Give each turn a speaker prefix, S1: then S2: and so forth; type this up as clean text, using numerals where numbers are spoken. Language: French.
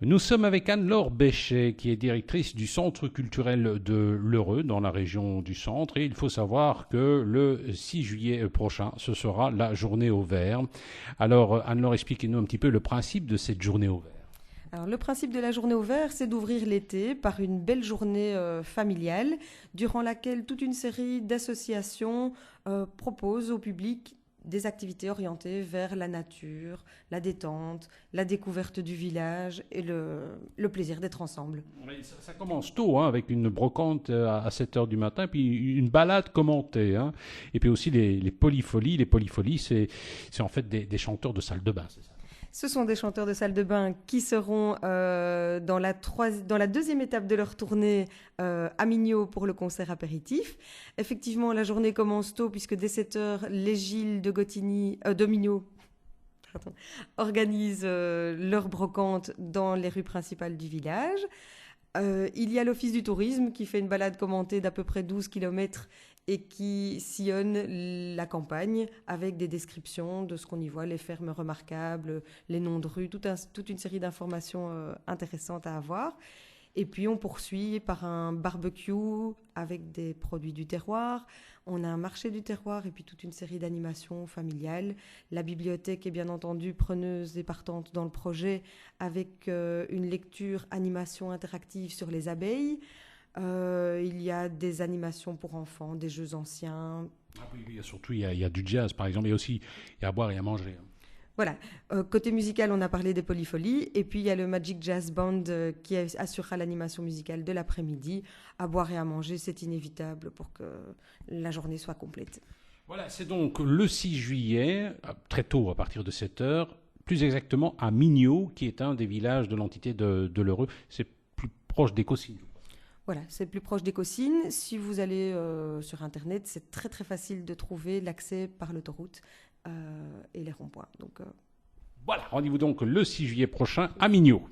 S1: Nous sommes avec Anne-Laure Béchet, qui est directrice du Centre culturel de l'Heureux, dans la région du Centre. Et il faut savoir que le 6 juillet prochain, ce sera la journée au vert. Alors, Anne-Laure, expliquez-nous un petit peu le principe de cette journée au vert.
S2: Alors, le principe de la journée au vert, c'est d'ouvrir l'été par une belle journée familiale, durant laquelle toute une série d'associations proposent au public des activités orientées vers la nature, la détente, la découverte du village et le plaisir d'être ensemble.
S1: Oui, ça commence tôt, hein, avec une brocante à 7 heures du matin, puis une balade commentée. Hein. Et puis aussi les polypholies. Les polypholies, c'est en fait des chanteurs de salle de bain, c'est ça?
S2: Ce sont des chanteurs de salle de bain qui seront dans la deuxième étape de leur tournée à Mignot pour le concert apéritif. Effectivement, la journée commence tôt puisque dès 7 heures, les Gilles de Gotigny, de Mignot, pardon, organisent leur brocante dans les rues principales du village. Il y a l'Office du tourisme qui fait une balade commentée d'à peu près 12 kilomètres et qui sillonne la campagne avec des descriptions de ce qu'on y voit, les fermes remarquables, les noms de rues, toute une série d'informations intéressantes à avoir. Et puis on poursuit par un barbecue avec des produits du terroir. On a un marché du terroir et puis toute une série d'animations familiales. La bibliothèque est bien entendu preneuse et partante dans le projet avec une lecture animation interactive sur les abeilles. Il y a des animations pour enfants, des jeux anciens.
S1: Ah oui, oui, surtout il y a du jazz, par exemple, et aussi il y a à boire et à manger. Hein.
S2: Voilà. Côté musical, on a parlé des polypholies. Et puis, il y a le Magic Jazz Band qui assurera l'animation musicale de l'après-midi. À boire et à manger, c'est inévitable pour que la journée soit complète.
S1: Voilà, c'est donc le 6 juillet, très tôt, à partir de 7 heures, plus exactement à Mignot, qui est un des villages de l'entité de l'Heureux. C'est plus proche des Cossines.
S2: Voilà, c'est plus proche des Cossines. Si vous allez sur Internet, c'est très très facile de trouver l'accès par l'autoroute et les ronds-points. Donc,
S1: Voilà, rendez-vous donc le 6 juillet prochain à Mignot.